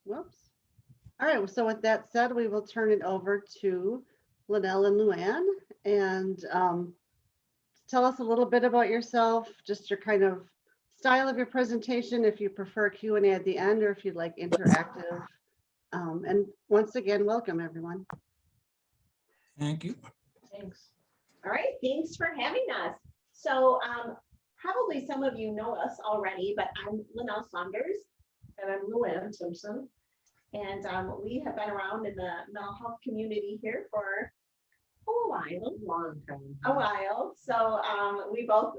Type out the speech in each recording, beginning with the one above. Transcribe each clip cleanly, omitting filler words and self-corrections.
Whoops. All right, so with that said, we will turn it over to Linnell and Luann, and tell us a little bit about yourself, just your kind of style of your presentation, if you prefer Q&A at the end or if you'd like interactive. And once again, welcome everyone. Thank you. Thanks. All right, thanks for having us. So probably some of you know us already, but I'm Linnell Saunders. And I'm Luann Simpson. And we have been around in the mental health community here for a while. Long time. A while. So we both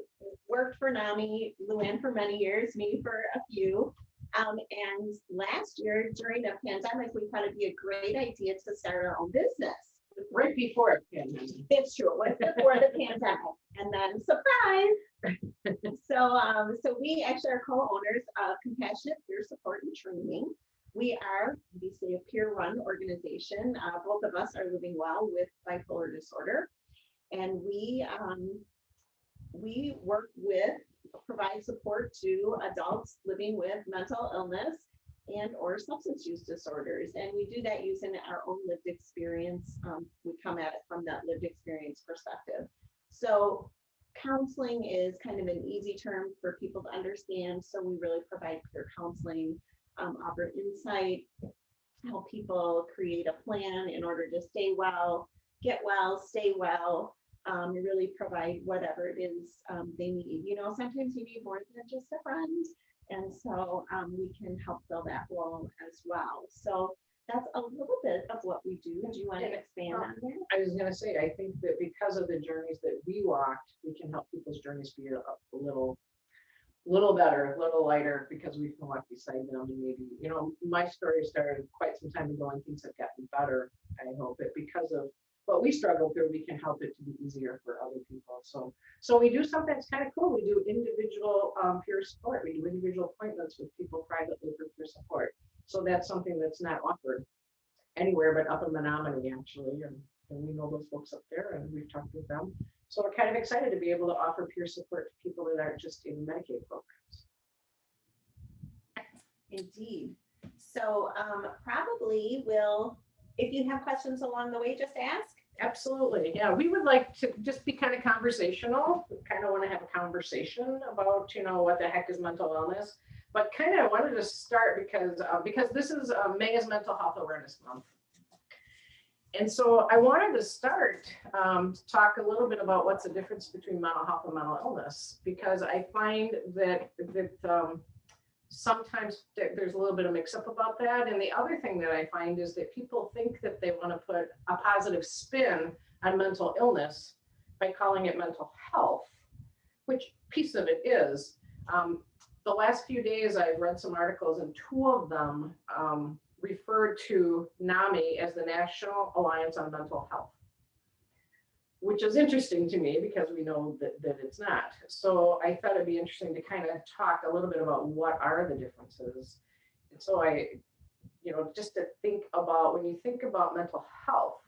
worked for NAMI, Luann for many years, me for a few. And last year during the pandemic, we thought it'd be a great idea to start our own business. Right before it pandemic. It's true. It was before the pandemic, and then surprise. So we actually are co-owners of Compassionate Peer Support and Training. We are obviously a peer-run organization. Both of us are living well with bipolar disorder, and we provide support to adults living with mental illness and or substance use disorders. And we do that using our own lived experience. We come at it from that lived experience perspective. So counseling is kind of an easy term for people to understand. So we really provide peer counseling, offer insight, help people create a plan in order to stay well, get well, stay well, really provide whatever it is they need. You know, sometimes you need more than just a friend. And so we can help fill that role as well. So that's a little bit of what we do. Do you want to expand on that? I was going to say, I think that because of the journeys that we walked, we can help people's journeys be a little better, a little lighter, because we can walk beside them. And maybe, you know, my story started quite some time ago and things have gotten better. I hope that because of what we struggle through, we can help it to be easier for other people. So we do something that's kind of cool. We do individual peer support. We do individual appointments with people privately for peer support. So that's something that's not offered anywhere but up in Menominee, actually. And we know those folks up there and we've talked with them. So we're kind of excited to be able to offer peer support to people that aren't just in Medicaid programs. Indeed. So probably will, if you have questions along the way, just ask. Absolutely. Yeah, we would like to just be kind of conversational. We kind of want to have a conversation about, you know, what the heck is mental illness. But kind of wanted to start because this is May is Mental Health Awareness Month. And so I wanted to start talk a little bit about what's the difference between mental health and mental illness, because I find that sometimes there's a little bit of mix up about that. And the other thing that I find is that people think that they want to put a positive spin on mental illness by calling it mental health, which piece of it is. The last few days I've read some articles and two of them referred to NAMI as the National Alliance on Mental Health, which is interesting to me because we know that it's not. So I thought it'd be interesting to kind of talk a little bit about what are the differences. And so just to think about, when you think about mental health,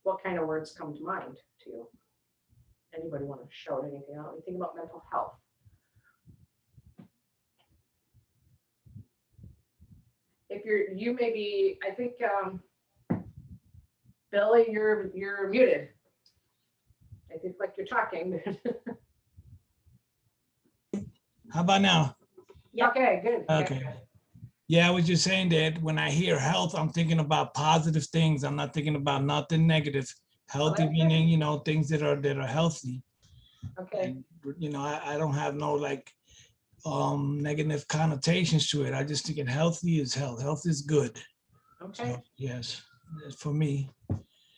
what kind of words come to mind to you? Anybody want to shout anything out? When you think about mental health. If you may be, I think, Billy, you're muted. I think like you're talking. How about now? Yep. Okay, good. Okay. Yeah, I was just saying that when I hear health, I'm thinking about positive things. I'm not thinking about nothing negative. Healthy Okay. meaning, you know, things that are healthy. Okay. And, you know, I don't have no like negative connotations to it. I just think it healthy is health. Health is good. Okay. So, yes, that's for me.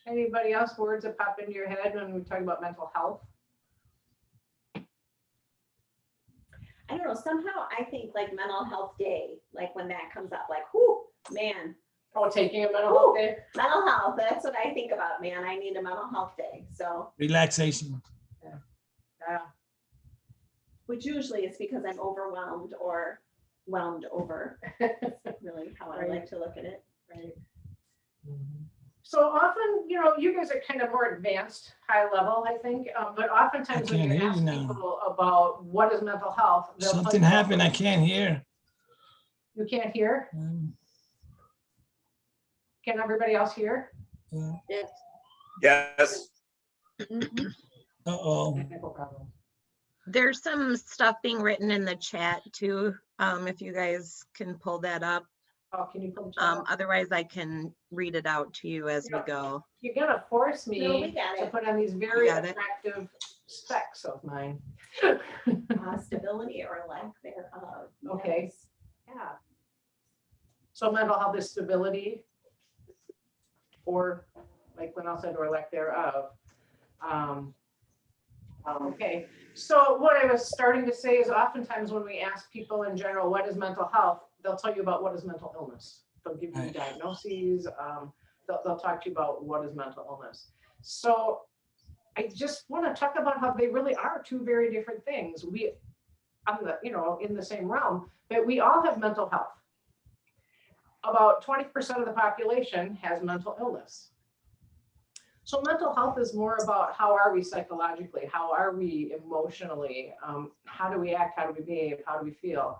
Anybody else, words that pop into your head when we talk about mental health? I don't know, somehow I think like mental health day, like when that comes up, like, whoo, man, Oh, taking a mental health day? mental health, that's what I think about, man. I need a mental health day. So, Relaxation. Yeah. which usually is because I'm overwhelmed or whelmed over. That's really how I like to look at it. Right. So often, you know, you guys are kind of more advanced, high level, I think, but oftentimes I when can't you hear ask you now. people about what is mental health, they'll tell Something you, happened. I can't hear. You can't hear? Can everybody else hear? Yes. Uh-oh. Technical problem. There's some stuff being written in the chat too, if you guys can pull that up. Oh, can you pull the chat up? Otherwise I can read it out to you as we Yeah. go. You're gonna force No, me we got to it. put on these very got it? attractive specs of mine. Stability or lack thereof. Okay. Yes. Yeah. So mental health is stability, or like Linnell said, or lack thereof. Okay, so what I was starting to say is oftentimes when we ask people in general, what is mental health? They'll tell you about what is mental illness. They'll give you Right. diagnoses. They'll talk to you about what is mental illness. So I just want to talk about how they really are two very different things. We, in the same realm, but we all have mental health. About 20% of the population has mental illness. So mental health is more about how are we psychologically, how are we emotionally, how do we act, how do we behave, how do we feel?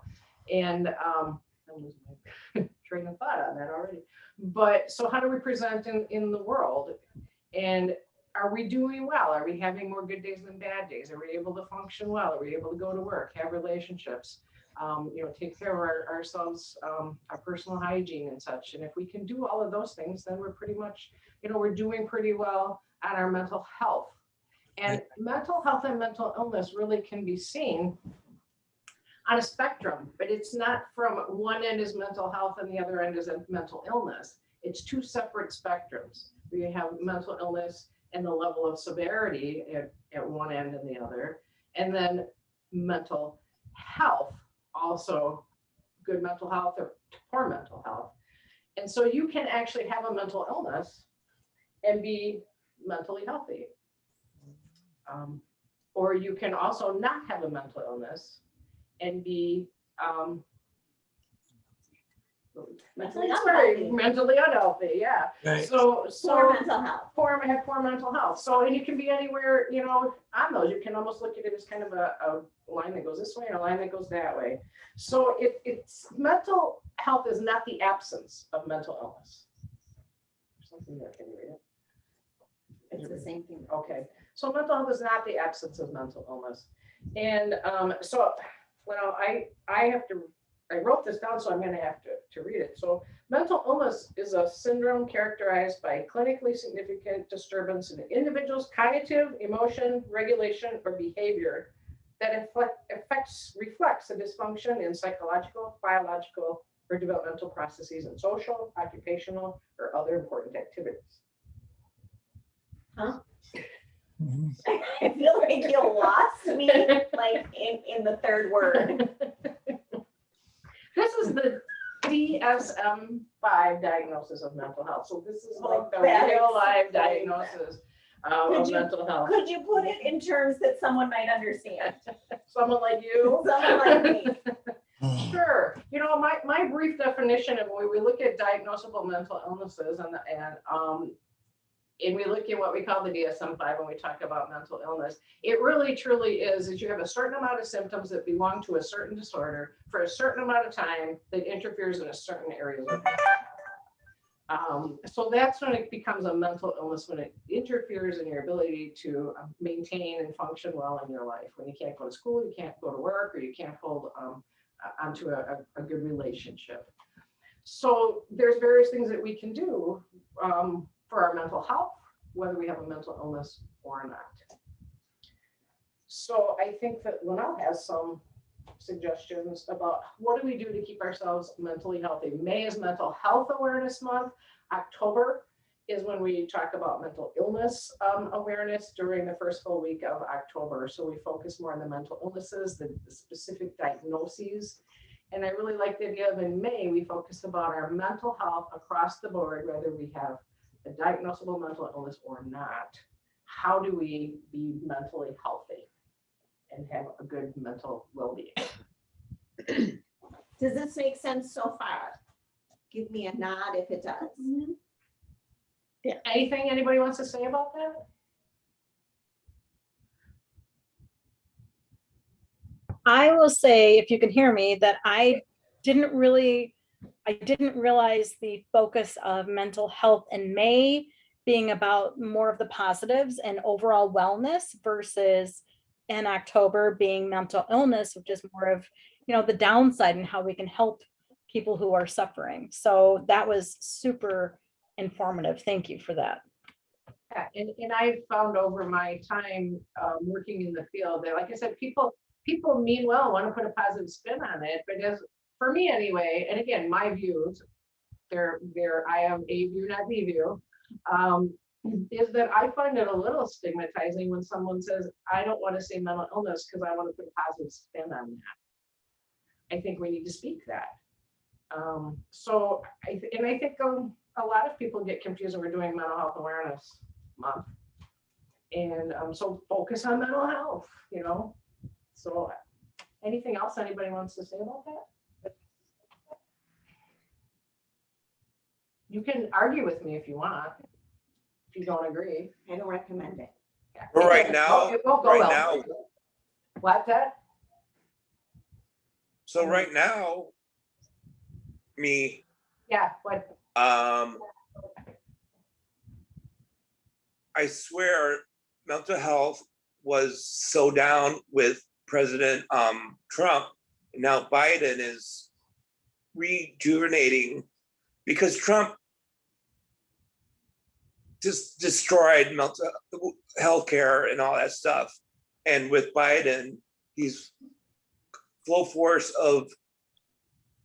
And I'm losing my train of thought on that already. But so how do we present in the world? And are we doing well? Are we having more good days than bad days? Are we able to function well? Are we able to go to work, have relationships, take care of ourselves, our personal hygiene and such? And if we can do all of those things, then we're pretty much, we're doing pretty well on our mental health. And mental health and mental illness really can be seen on a spectrum, but it's not from one end is mental health and the other end is mental illness. It's two separate spectrums. We have mental illness and the level of severity at one end and the other, and then mental health, also good mental health or poor mental health. And so you can actually have a mental illness and be mentally healthy. Or you can also not have a mental illness and be Mentally sorry, unhealthy. mentally unhealthy. Yeah. Right. So Poor mental health. have poor mental health. So, and you can be anywhere, on those. You can almost look at it as kind of a line that goes this way and a line that goes that way. So it's mental health is not the absence of mental illness. Something there, can you read it? It's the same thing. Okay, so mental health is not the absence of mental illness. And I wrote this down, so I'm going to have to read it. So mental illness is a syndrome characterized by clinically significant disturbance in an individual's cognitive, emotion, regulation, or behavior that reflects a dysfunction in psychological, biological, or developmental processes in social, occupational, or other important activities. Mhm. I feel like you lost me like in the third word. This is the DSM-5 diagnosis of mental health. So this is like the That real life explains diagnosis of mental health. Could you put it in terms that someone might understand? Someone like you? Someone like me. Sure. My brief definition of when we look at diagnosable mental illnesses and we look at what we call the DSM-5 when we talk about mental illness, it really truly is you have a certain amount of symptoms that belong to a certain disorder for a certain amount of time that interferes in a certain area of life. So that's when it becomes a mental illness, when it interferes in your ability to maintain and function well in your life. When you can't go to school, you can't go to work, or you can't hold onto a good relationship. So there's various things that we can do for our mental health, whether we have a mental illness or not. So I think that Linnell has some suggestions about what do we do to keep ourselves mentally healthy. May is Mental Health Awareness Month. October is when we talk about mental illness awareness during the first full week of October. So we focus more on the mental illnesses, the specific diagnoses. And I really like the idea of in May, we focus about our mental health across the board, whether we have a diagnosable mental illness or not. How do we be mentally healthy and have a good mental well-being? Does this make sense so far? Give me a nod if it does. Yeah. Anything anybody wants to say about that? I will say, if you can hear me, that I didn't really I didn't realize the focus of mental health in May being about more of the positives and overall wellness versus in October being mental illness, which is more of, the downside and how we can help people who are suffering. So that was super informative. Thank you for that. Yeah, and I found over my time working in the field that, like I said, people mean well, want to put a positive spin on it, but as for me anyway, and again, my views, I am a view, not the view, is that I find it a little stigmatizing when someone says, I don't want to say mental illness because I want to put a positive spin on that. I think we need to speak that. So I think a lot of people get confused when we're doing mental health awareness month. And so focus on mental health, So anything else anybody wants to say about that? You can argue with me if you want, if you don't agree. I don't recommend it. Yeah. For right now, It won't go right well. now, What, that? so right now, me, Yeah, what? I swear mental health was so down with President Trump. And now Biden is rejuvenating because Trump just destroyed mental health care and all that stuff. And with Biden, he's full force of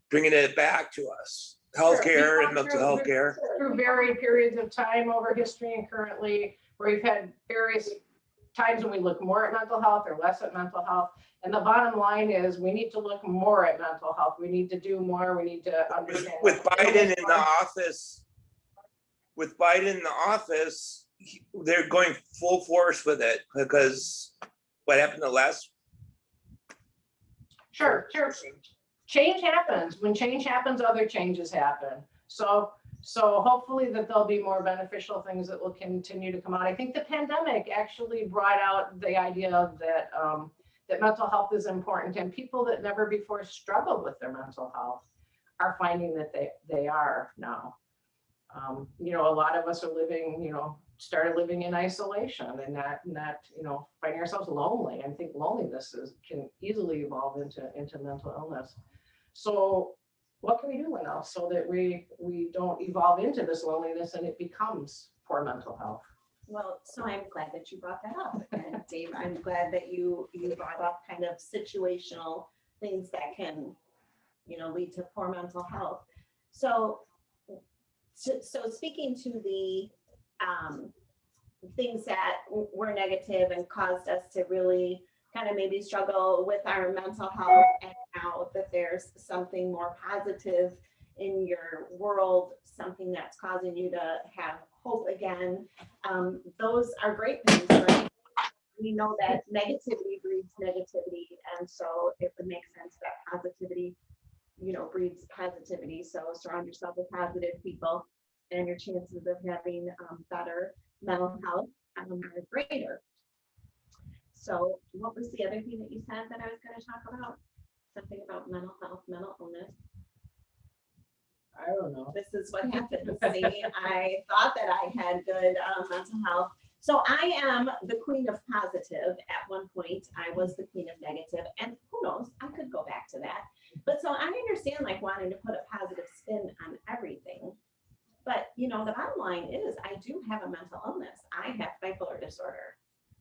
bringing it back to us. Healthcare and mental health care. Through varied periods of time over history and currently, where we've had various times when we look more at mental health or less at mental health. And the bottom line is we need to look more at mental health. We need to do more. We need to understand. With Biden in the office, they're going full force with it because what happened the last. Sure. Change happens. When change happens, other changes happen. So hopefully that there'll be more beneficial things that will continue to come out. I think the pandemic actually brought out the idea that that mental health is important, and people that never before struggled with their mental health are finding that they are now. A lot of us are living, started living in isolation and not finding ourselves lonely. I think loneliness can easily evolve into mental illness. So what can we do now so that we don't evolve into this loneliness and it becomes poor mental health? Well, so I'm glad that you brought that up. And Dave, I'm glad that you brought up kind of situational things that can, lead to poor mental health. So speaking to the things that were negative and caused us to really kind of maybe struggle with our mental health, and now that there's something more positive in your world, something that's causing you to have hope again, those are great things, right? We know that negativity breeds negativity, and so it would make sense that positivity, breeds positivity. So surround yourself with positive people, and your chances of having better mental health are greater. So what was the other thing that you said that I was going to talk about? Something about mental health, mental illness. I don't know. This is what happened. See, I thought that I had good mental health. So I am the queen of positive. At one point, I was the queen of negative, and who knows, I could go back to that. But so I understand wanting to put a positive spin on everything. But the bottom line is I do have a mental illness. I have bipolar disorder.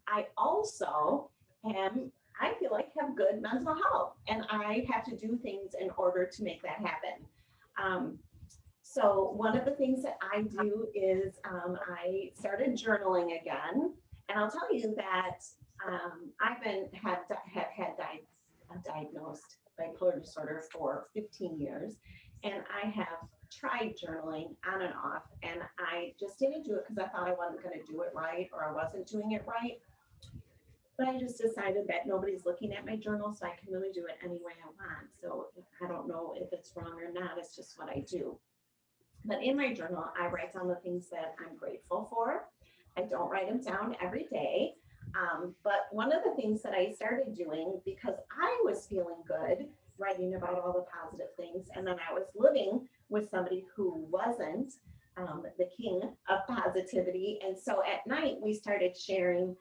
I also I feel like have good mental health, and I have to do things in order to make that happen. So one of the things that I do is I started journaling again, and I'll tell you that I've had diagnosed bipolar disorder for 15 years, and I have tried journaling on and off, and I just didn't do it because I thought I wasn't going to do it right, or I wasn't doing it right. But I just decided that nobody's looking at my journal, so I can really do it any way I want. So I don't know if it's wrong or not. It's just what I do. But in my journal, I write down the things that I'm grateful for. I don't write them down every day. But one of the things that I started doing, because I was feeling good, writing about all the positive things. And then I was living with somebody who wasn't the king of positivity. And so at night, we started sharing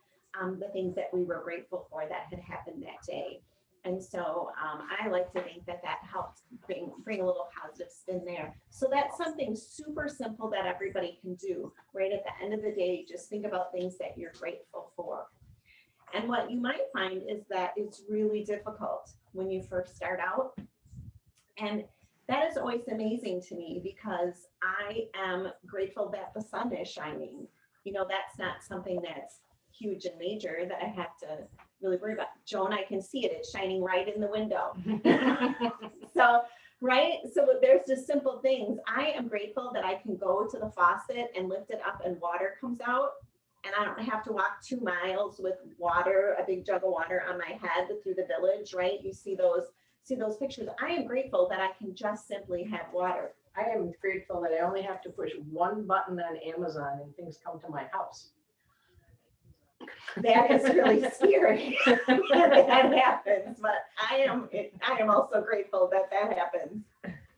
the things that we were grateful for that had happened that day. And so I like to think that that helps bring a little positive spin there. So that's something super simple that everybody can do. Right at the end of the day, just think about things that you're grateful for. And what you might find is that it's really difficult when you first start out. And that is always amazing to me because I am grateful that the sun is shining. You know, that's not something that's huge and major that I have to really worry about. Joan, I can see it. It's shining right in the window. So, right? So there's just simple things. I am grateful that I can go to the faucet and lift it up and water comes out. And I don't have to walk 2 miles with water, a big jug of water on my head through the village, right? You see those pictures. I am grateful that I can just simply have water. I am grateful that I only have to push one button on Amazon and things come to my house. That is really scary that happens, but I am also grateful that happens.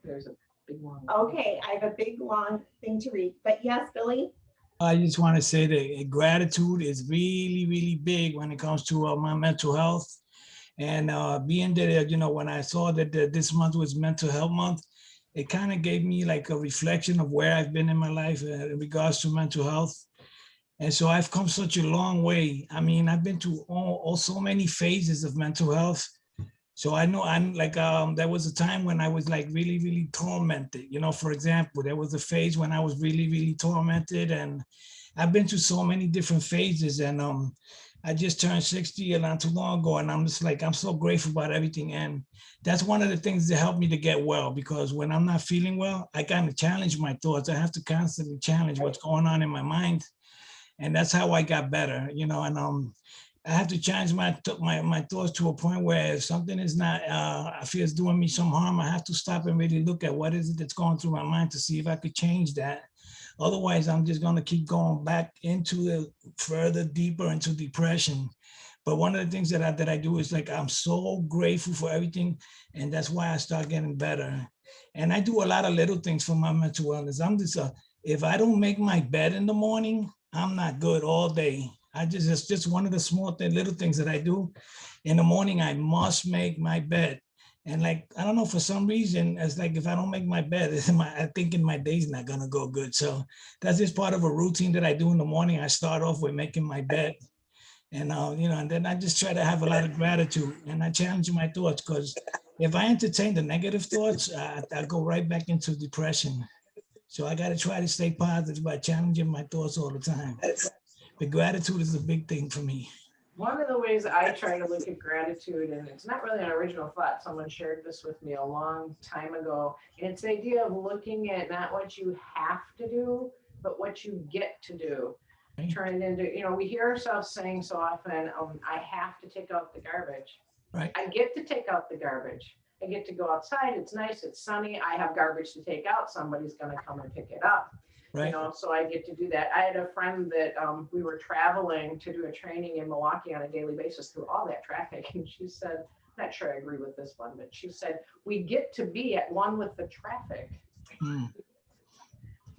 There's a big one. Okay, I have a big long thing to read, but yes, Billy. I just want to say that gratitude is really, really big when it comes to my mental health. And being that, you know, when I saw that this month was Mental Health Month, it kind of gave me like a reflection of where I've been in my life in regards to mental health. And so I've come such a long way. I mean, I've been through so many phases of mental health. So I know I'm like, there was a time when I was like really, really tormented. You know, for example, there was a phase when I was really, really tormented, and I've been through so many different phases. And I just turned 60 not too long ago, and I'm just like, I'm so grateful about everything. And that's one of the things that helped me to get well, because when I'm not feeling well, I kind of challenge my thoughts. I have to constantly challenge what's going on in my mind. And that's how I got better, you know, and I have to change my thoughts to a point where if something is not, I feel it's doing me some harm, I have to stop and really look at what is it that's going through my mind to see if I could change that. Otherwise, I'm just going to keep going back into the further deeper into depression. But one of the things that I do is like, I'm so grateful for everything. And that's why I start getting better. And I do a lot of little things for my mental wellness. I'm just, if I don't make my bed in the morning, I'm not good all day. It's just one of the small little things that I do. In the morning, I must make my bed. And like, I don't know, for some reason, it's like, if I don't make my bed, I think my day's not gonna go good. So that's just part of a routine that I do in the morning. I start off with making my bed. And, you know, and then I just try to have a lot of gratitude, and I challenge my thoughts, because if I entertain the negative thoughts, I go right back into depression. So I got to try to stay positive by challenging my thoughts all the time. But gratitude is a big thing for me. One of the ways I try to look at gratitude, and it's not really an original thought, someone shared this with me a long time ago, and it's the idea of looking at not what you have to do, but what you get to do. Right. Turn it into, you know, we hear ourselves saying so often, I have to take out the garbage. Right. I get to take out the garbage. I get to go outside. It's nice. It's sunny. I have garbage to take out. Somebody's going to come and pick it up. Right. You know, so I get to do that. I had a friend that we were traveling to do a training in Milwaukee on a daily basis through all that traffic. And she said, I'm not sure I agree with this one, but she said, we get to be at one with the traffic. Mm.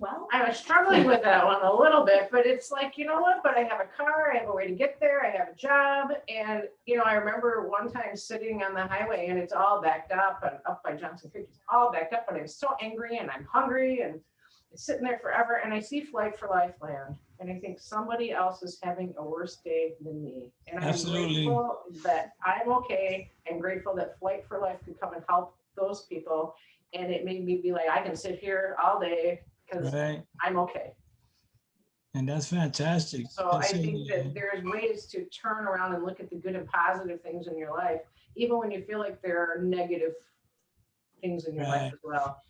Well, I was struggling with that one a little bit, but it's like, you know what, but I have a car, I have a way to get there, I have a job. And, you know, I remember one time sitting on the highway and it's all backed up and up by Johnson Creek, it's all backed up, and I'm so angry and I'm hungry and it's sitting there forever. And I see Flight for Life land, and I think somebody else is having a worse day than me. And I'm Absolutely. grateful that I'm okay. I'm grateful that Flight for Life could come and help those people. And it made me be like, I can sit here all day because Right. I'm okay. And that's fantastic. So I think that there's ways to turn around and look at the good and positive things in your life, even when you feel like there are negative things in your life as well.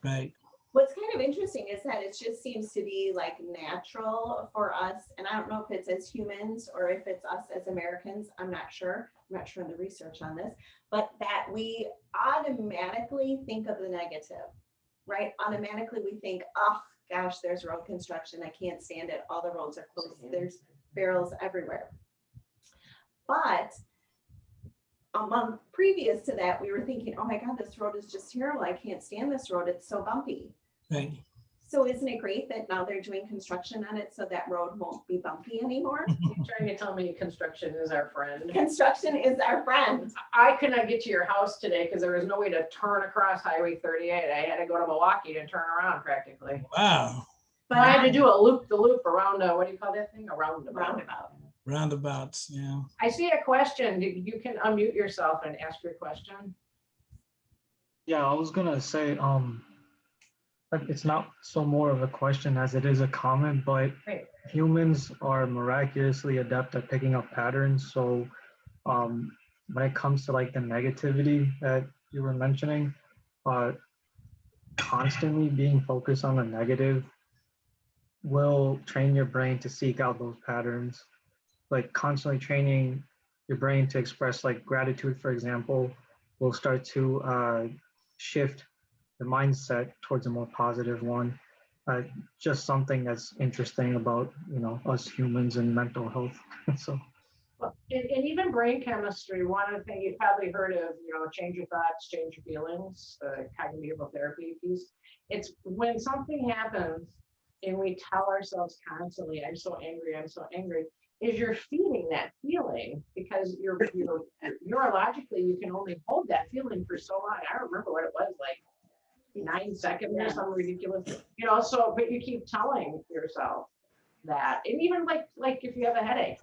Right. what's kind of interesting is that it just seems to be like natural for us. And I don't know if it's as humans or if it's us as Americans. I'm not sure. I'm not sure on the research on this, but that we automatically think of the negative. Right? Automatically, we think, oh gosh, there's road construction. I can't stand it. All the roads are closed. There's barrels everywhere. But a month previous to that, we were thinking, oh my God, this road is just terrible. I can't stand this road. It's so bumpy. Right. So isn't it great that now they're doing construction on it so that road won't be bumpy anymore? You're trying to tell me construction is our friend. Construction is our friend. I could not get to your house today because there was no way to turn across Highway 38. I had to go to Milwaukee to turn around practically. Wow. But I had to do a loop the loop around, what do you call that thing? A roundabout. roundabout. Roundabouts. Yeah. I see a question. You can unmute yourself and ask your question. Yeah, I was gonna say, like, it's not so more of a question as it is a comment, but Right. humans are miraculously adept at picking up patterns. So, when it comes to like the negativity that you were mentioning, constantly being focused on the negative will train your brain to seek out those patterns. Like constantly training your brain to express like gratitude, for example, will start to shift the mindset towards a more positive one. Just something that's interesting about, you know, us humans and mental health. So Well, and even brain chemistry, one of the things you've probably heard of, change your thoughts, change your feelings, cognitive therapy piece. It's when something happens and we tell ourselves constantly, I'm so angry, is you're feeding that feeling because you're neurologically, you can only hold that feeling for so long. I don't remember what it was, like 9 seconds or something ridiculous, so, but you keep telling yourself that. And even like if you have a headache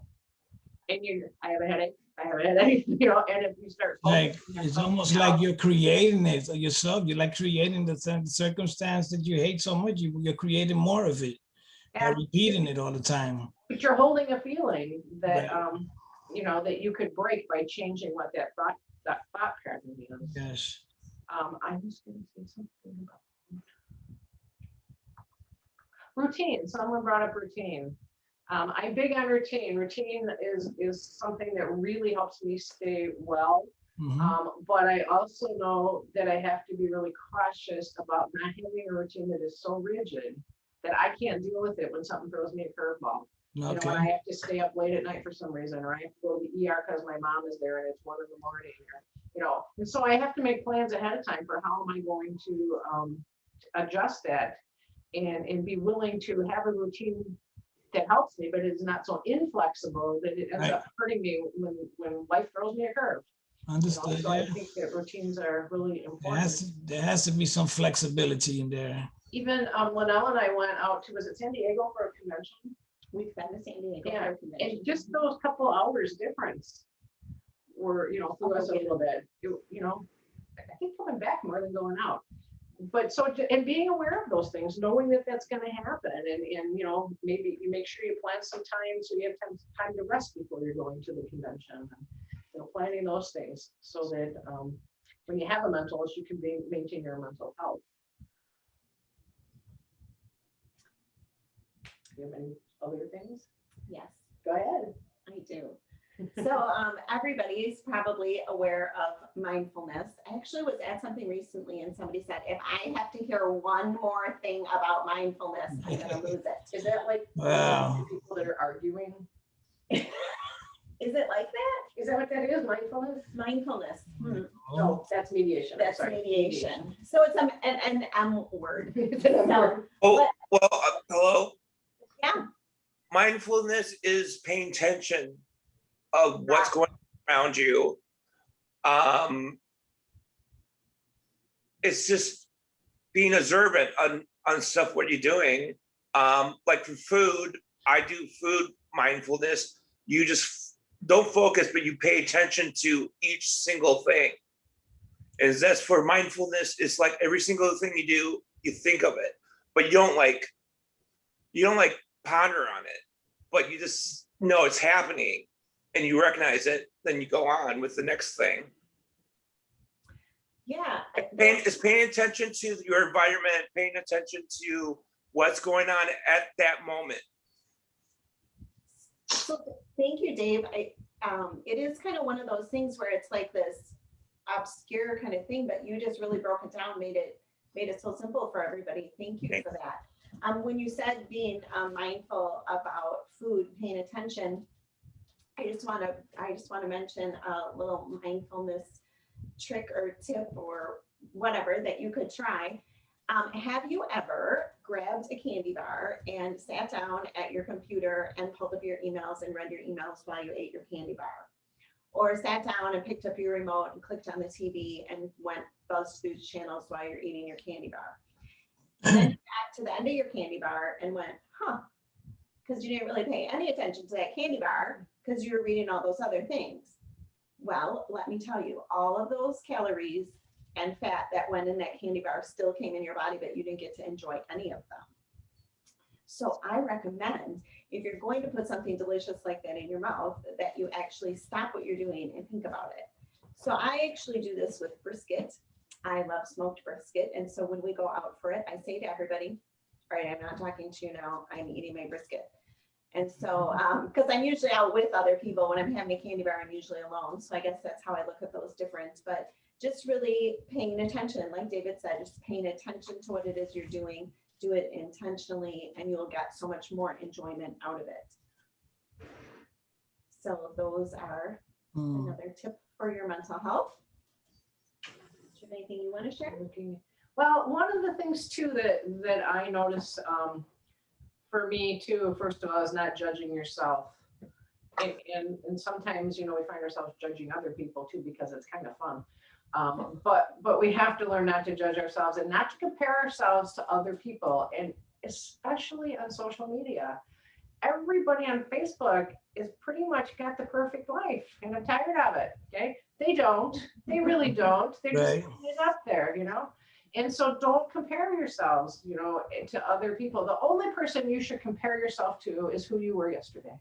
and I have a headache, and if you start Like focusing it's on almost something like else, you're creating it yourself. You're like creating the circumstance that you hate so much. You're creating more of it by and- repeating it all the time. but you're holding a feeling that, Right. that you could break by changing what that thought pattern is. Yes. I was gonna say something about routine. Someone brought up routine. I'm big on routine. Routine is something that really helps me stay well. Mhm. But I also know that I have to be really cautious about not having a routine that is so rigid that I can't deal with it when something throws me a curveball. When I Okay. have to stay up late at night for some reason, or I have to go to the ER because my mom is there and it's 1 a.m. or, and so I have to make plans ahead of time for how am I going to adjust that and be willing to have a routine that helps me, but it's not so inflexible that it ends Right. up hurting me when life throws me a curve. Understood. So I Yeah. think that routines are really There important. has to be some flexibility in there. Even Linnell and I went out to, was it San Diego for a convention? We've been to San Diego. Yeah, for a convention. and just those couple hours difference were, threw us a little bit, I think coming back more than going out. But so, and being aware of those things, knowing that that's going to happen and, maybe you make sure you plan some time so you have time to rest before you're going to the convention. And, planning those things so that when you have a mental issue, you can maintain your mental health. Do you have any other things? Yes, Go ahead. I do. So everybody is probably aware of mindfulness. I actually was at something recently and somebody said, if I have to hear one more thing about mindfulness, I'm gonna lose it. Is that like Wow. people that are arguing? Is it like that? Is that what that is? Mindfulness? Mindfulness. No, that's mediation. I'm That's sorry. mediation. So it's an M word. It's an M No. word. Oh, well, hello? Yeah. Mindfulness is paying attention of what's going on around you. It's just being observant on stuff, what you're doing. Like for food, I do food mindfulness. You just don't focus, but you pay attention to each single thing. And that's for mindfulness. It's like every single thing you do, you think of it, but you don't ponder on it, but you just know it's happening and you recognize it, then you go on with the next thing. Yeah. It's paying attention to your environment, paying attention to what's going on at that moment. So thank you, Dave. It is kind of one of those things where it's like this obscure kind of thing, but you just really broke it down, made it so simple for everybody. Thank you for that. When you said being mindful about food, paying attention, I just want to mention a little mindfulness trick or tip or whatever that you could try. Have you ever grabbed a candy bar and sat down at your computer and pulled up your emails and read your emails while you ate your candy bar? Or sat down and picked up your remote and clicked on the TV and went buzzed through channels while you're eating your candy bar? And then you got to the end of your candy bar and went, huh, because you didn't really pay any attention to that candy bar because you were reading all those other things. Well, let me tell you, all of those calories and fat that went in that candy bar still came in your body, but you didn't get to enjoy any of them. So I recommend, if you're going to put something delicious like that in your mouth, that you actually stop what you're doing and think about it. So I actually do this with brisket. I love smoked brisket. And so when we go out for it, I say to everybody, all right, I'm not talking to you now, I'm eating my brisket. And so, because I'm usually out with other people, when I'm having a candy bar, I'm usually alone. So I guess that's how I look at those different, but just really paying attention, like David said, just paying attention to what it is you're doing, do it intentionally, and you'll get so much more enjoyment out of it. So those are another tip for your mental health. Do you have anything you want to share? Well, one of the things too that I notice for me too, first of all, is not judging yourself. And sometimes, you know, we find ourselves judging other people too, because it's kind of fun. But we have to learn not to judge ourselves and not to compare ourselves to other people, and especially on social media. Everybody on Facebook is pretty much got the perfect life, and I'm tired of it. Okay, they don't. They really don't. They're just Right. putting it up there, you know. And so don't compare yourselves, you know, to other people. The only person you should compare yourself to is who you were yesterday.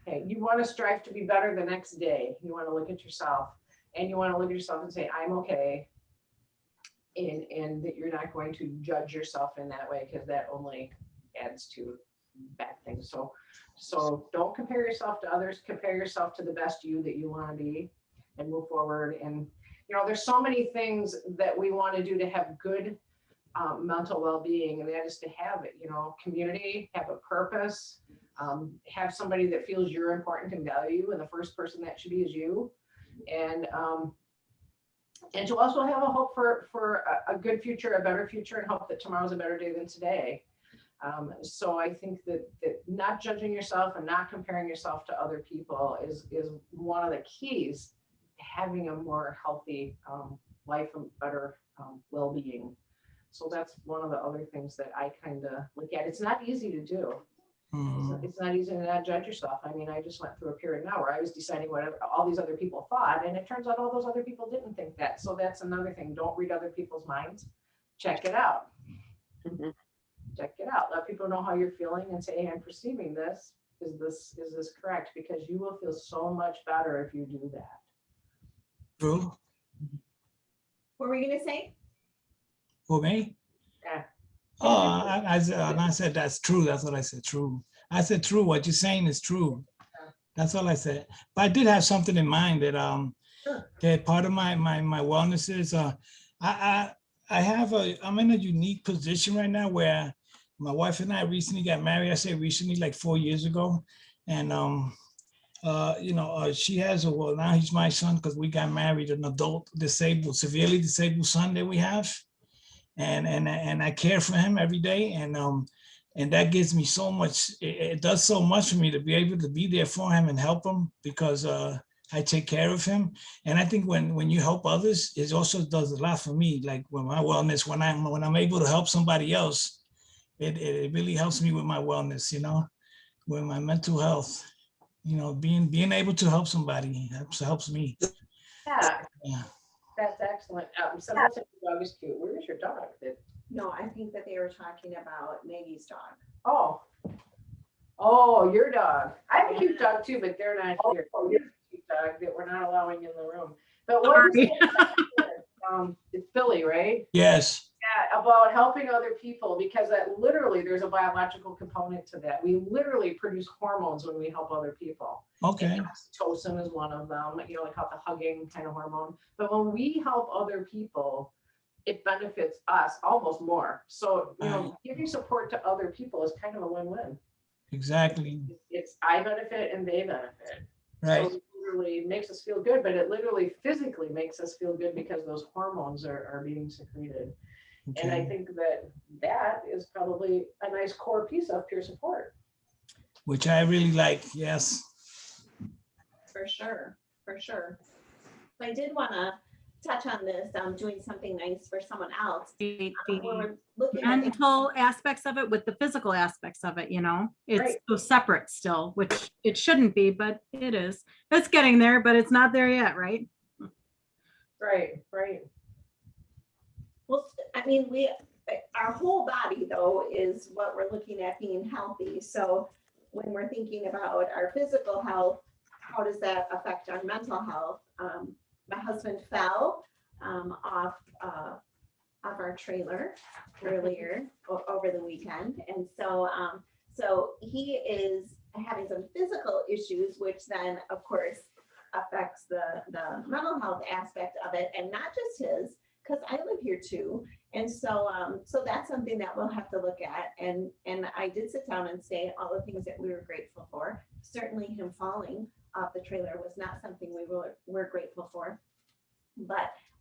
Okay, you want to strive to be better the next day. You want to look at yourself, and you want to look at yourself and say, I'm okay. And that you're not going to judge yourself in that way, because that only adds to bad things. So don't compare yourself to others. Compare yourself to the best you that you want to be, and move forward. And you know, there's so many things that we want to do to have good mental well-being, and that is to have it, you know, community, have a purpose, have somebody that feels you're important and value you, and the first person that should be is you. And to also have a hope for a good future, a better future, and hope that tomorrow's a better day than today. So I think that not judging yourself and not comparing yourself to other people is one of the keys to having a more healthy life and better well-being. So that's one of the other things that I kind of look at. It's not easy to do. It's not easy to not judge yourself. I mean, I just went through a period now where I was deciding what all these other people thought, and it turns out all those other people didn't think that. So that's another thing. Don't read other people's minds. Check it out. Check it out. Let people know how you're feeling and say, hey, I'm perceiving this. Is this correct? Because you will feel so much better if you do that. True. What were you going to say? For me? Yeah. Oh, I said that's true. That's what I said. True. I said true. What you're saying is true. That's all I said. But I did have something in mind that that part of my wellness is I'm in a unique position right now where my wife and I recently got married. I say recently, like 4 years ago, and she has now he's my son because we got married, an adult disabled, severely disabled son that we have. And I care for him every day, and that gives me so much. It does so much for me to be able to be there for him and help him, because I take care of him. And I think when you help others, it also does a lot for me. Like with my wellness, when I'm able to help somebody else, it really helps me with my wellness. You know, with my mental health. You know, being able to help somebody helps me. Yeah. Yeah. That's excellent. Someone said your dog is cute. Where is your dog? No, I think that they were talking about Maggie's dog. Oh, your dog. I have a cute dog too, but they're not here. Oh, your cute dog that we're not allowing in the room. But what is it's Billy, right? Yes. Yeah, about helping other people, because that literally there's a biological component to that. We literally produce hormones when we help other people. Okay. And oxytocin is one of them, you know, like the hugging kind of hormone. But when we help other people, it benefits us almost more. So, you know, giving support to other people is kind of a win-win. Exactly. It's I benefit and they benefit. Right. So it literally makes us feel good, but it literally physically makes us feel good because those hormones are being secreted. And I Okay. think that that is probably a nice core piece of peer support. Which I really like. Yes. For sure, for sure. I did want to touch on this, doing something nice for someone else. The When we're looking at the mental aspects of it with the physical aspects of it, you know, it's Right. so separate still, which it shouldn't be, but it is. It's getting there, but it's not there yet, right? Right, right. Well, I mean, our whole body though is what we're looking at being healthy. So when we're thinking about our physical health, how does that affect our mental health? My husband fell off our trailer earlier over the weekend, and so he is having some physical issues, which then of course affects the mental health aspect of it, and not just his, because I live here too. And so that's something that we'll have to look at. And I did sit down and say all the things that we were grateful for. Certainly him falling off the trailer was not something we're grateful for,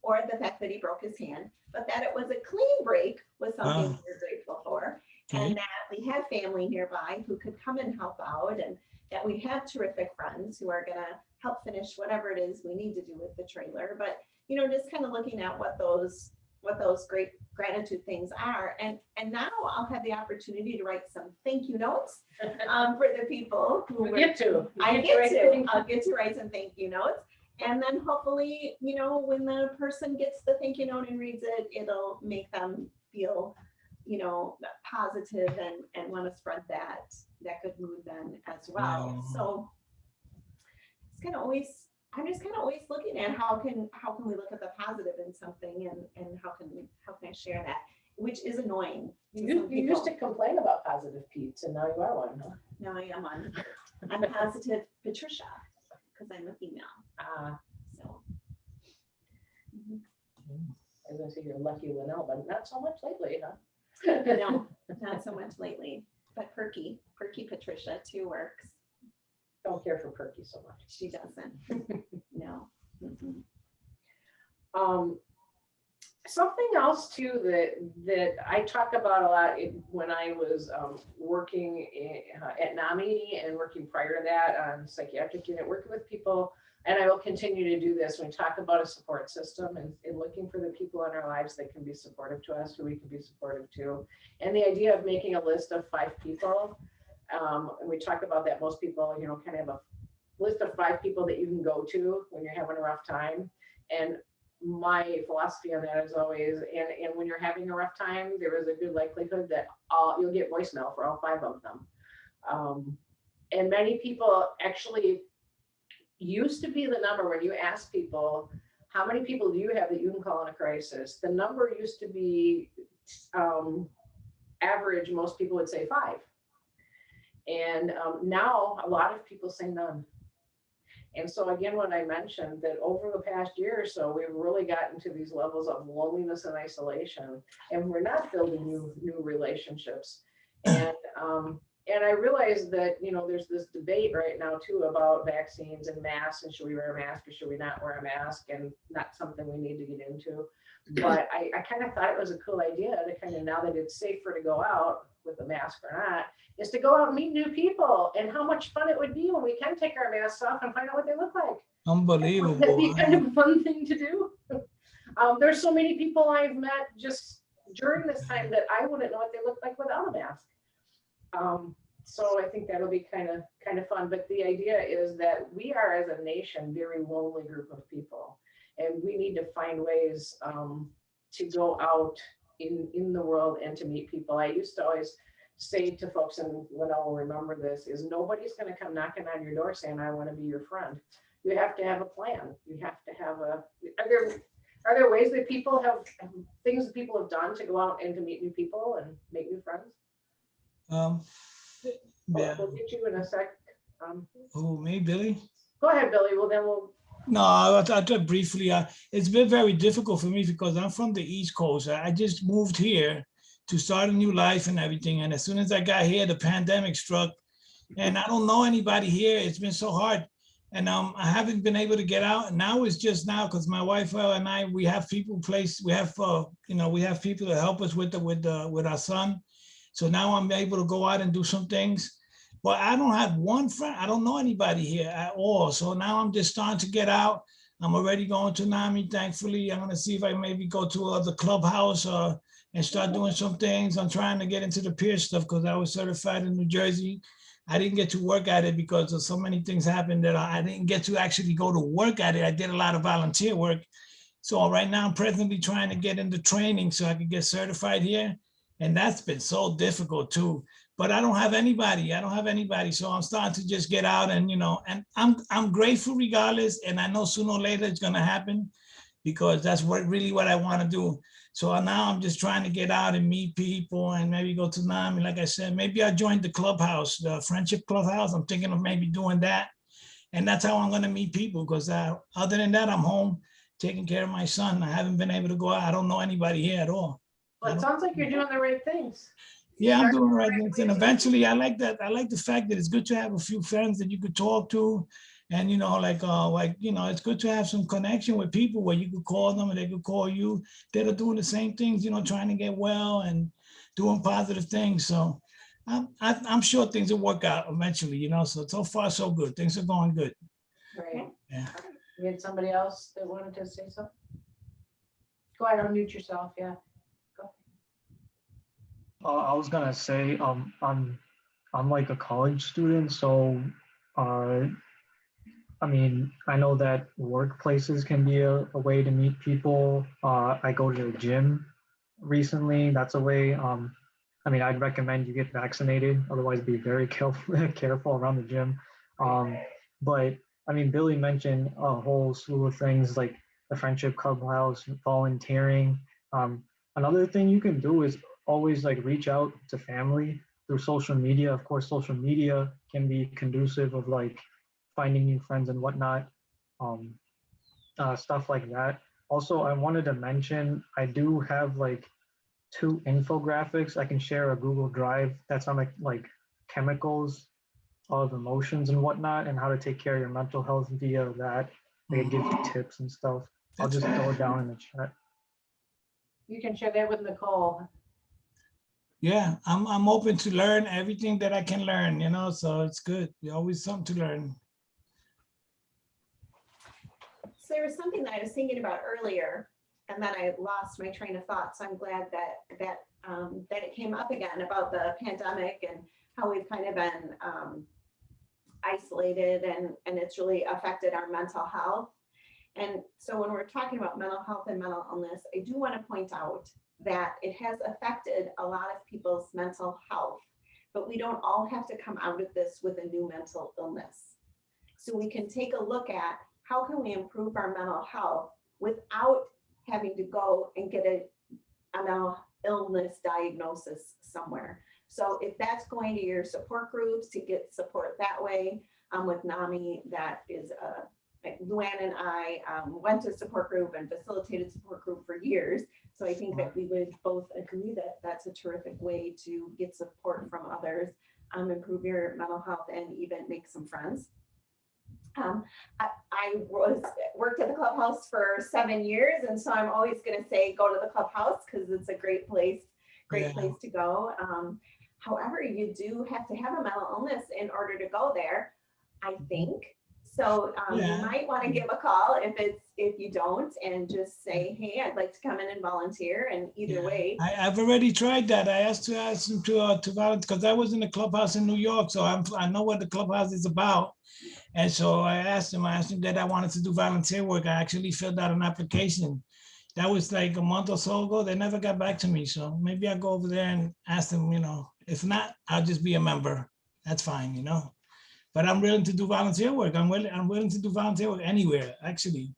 or the fact that he broke his hand, but that it was a clean break was something we were grateful for. Okay. And that we have family nearby who could come and help out, and that we have terrific friends who are gonna help finish whatever it is we need to do with the trailer. But you know, just kind of looking at what those great gratitude things are. And now I'll have the opportunity to write some thank you notes for the people who You get to. I'll get to write some thank you notes. And then hopefully, you know, when the person gets the thank you note and reads it, it'll make them feel, you know, positive and want to spread that good mood then as well. Yeah. So I'm just kind of always looking at how can we look at the positive in something, and how can I share that, which is annoying. You used to complain about positive Pete's, and now you are one, huh? Now I am one. I'm positive Patricia because I'm a female. So I was gonna say you're lucky Linnell, but not so much lately, huh? no, not so much lately. But Perky Patricia too works. Don't care for Perky so much. She doesn't. No. Mm-mm. Something else too that I talk about a lot when I was working at NAMI and working prior to that on psychiatric unit, working with people, and I will continue to do this when we talk about a support system and looking for the people in our lives that can be supportive to us, who we can be supportive to. And the idea of making a list of 5 people, and we talk about that most people, you know, kind of have a list of 5 people that you can go to when you're having a rough time. And my philosophy on that is always, and when you're having a rough time, there is a good likelihood that you'll get voicemail for all 5 of them. And many people actually used to be the number when you ask people, how many people do you have that you can call in a crisis? The number used to be average, most people would say 5. And now a lot of people say none. And so again, when I mentioned that over the past year or so, we've really gotten to these levels of loneliness and isolation, and we're not building new relationships. And I realized that, you know, there's this debate right now too about vaccines and masks, and should we wear a mask or should we not wear a mask, and not something we need to get into. But I kind of thought it was a cool idea to kind of, now that it's safer to go out with a mask or not, is to go out and meet new people, and how much fun it would be when we can take our masks off and find out what they look like. Unbelievable. That'd be kind of a fun thing to do. There's so many people I've met just during this time that I wouldn't know what they look like without a mask. So I think that'll be kind of fun. But the idea is that we are, as a nation, very lonely group of people, and we need to find ways to go out in the world and to meet people. I used to always say to folks, and Linnell will remember this, is nobody's going to come knocking on your door saying, I want to be your friend. You have to have a plan. You have to have are there ways that people have, things that people have done to go out and to meet new people and make new friends? Yeah. We'll get you in a sec. Oh, me, Billy? Go ahead, Billy. Well, then we'll. No, I'll talk briefly. It's been very difficult for me because I'm from the East Coast. I just moved here to start a new life and everything. And as soon as I got here, the pandemic struck. and I don't know anybody here. It's been so hard. And I haven't been able to get out. And now it's just now because my wife and I, we have people we have we have people to help us with our son. So now I'm able to go out and do some things. But I don't have one friend. I don't know anybody here at all. So now I'm just starting to get out. I'm already going to NAMI, thankfully. I'm gonna see if I maybe go to the clubhouse and start doing some things. I'm trying to get into the peer stuff because I was certified in New Jersey. I didn't get to work at it because of so many things happened that I didn't get to actually go to work at it. I did a lot of volunteer work. So right now I'm presently trying to get into training so I can get certified here. And that's been so difficult too. But I don't have anybody. So I'm starting to just get out and, and I'm grateful regardless. And I know sooner or later it's gonna happen because that's really what I want to do. So now I'm just trying to get out and meet people and maybe go to NAMI. Like I said, maybe I joined the clubhouse, the friendship clubhouse. I'm thinking of maybe doing that. And that's how I'm going to meet people because other than that, I'm home taking care of my son. I haven't been able to go out. I don't know anybody here at all. Well, it sounds like you're doing the right things. Yeah, I'm doing the right things. And eventually I like that. I like the fact that it's good to have a few friends that you could talk to. And, it's good to have some connection with people where you could call them and they could call you that are doing the same things, trying to get well and doing positive things. So I'm sure things will work out eventually, so far so good. Things are going good. Right. Yeah. You had somebody else that wanted to say something? Go ahead, unmute yourself, yeah. I was gonna say, I'm like a college student, so I know that workplaces can be a way to meet people. I go to the gym recently. That's a way. I'd recommend you get vaccinated. Otherwise, be very careful around the gym. But Billy mentioned a whole slew of things like the friendship clubhouse, volunteering. Another thing you can do is always reach out to family through social media. Of course, social media can be conducive of finding new friends and whatnot, stuff like that. Also, I wanted to mention, I do have 2 infographics. I can share a Google Drive that's on like chemicals of emotions and whatnot, and how to take care of your mental health via that. They give you tips and stuff. I'll just throw it down in the chat. You can share that with Nicole. Yeah, I'm open to learn everything that I can learn, so it's good. There's always something to learn. So there was something that I was thinking about earlier, and then I lost my train of thought. So I'm glad that it came up again about the pandemic and how we've kind of been isolated and it's really affected our mental health. And so when we're talking about mental health and mental illness, I do want to point out that it has affected a lot of people's mental health, but we don't all have to come out of this with a new mental illness. So we can take a look at how can we improve our mental health without having to go and get a mental illness diagnosis somewhere. So if that's going to your support groups to get support that way, with NAMI, that is Luann and I went to support group and facilitated support group for years. So I think that we would both agree that that's a terrific way to get support from others, improve your mental health, and even make some friends. I worked at the clubhouse for 7 years, and so I'm always going to say go to the clubhouse because it's a great place to go. However, you do have to have a mental illness in order to go there, I think. So you might want to give a call if you don't, and just say, hey, I'd like to come in and volunteer. And either way, I've already tried that. I asked him to volunteer because I was in the clubhouse in New York, so I know what the clubhouse is about. And so I asked him that I wanted to do volunteer work. I actually filled out an application. That was like a month or so ago. They never got back to me. So maybe I'll go over there and ask them, if not, I'll just be a member. That's fine, But I'm willing to do volunteer work. I'm willing to do volunteer work anywhere, actually.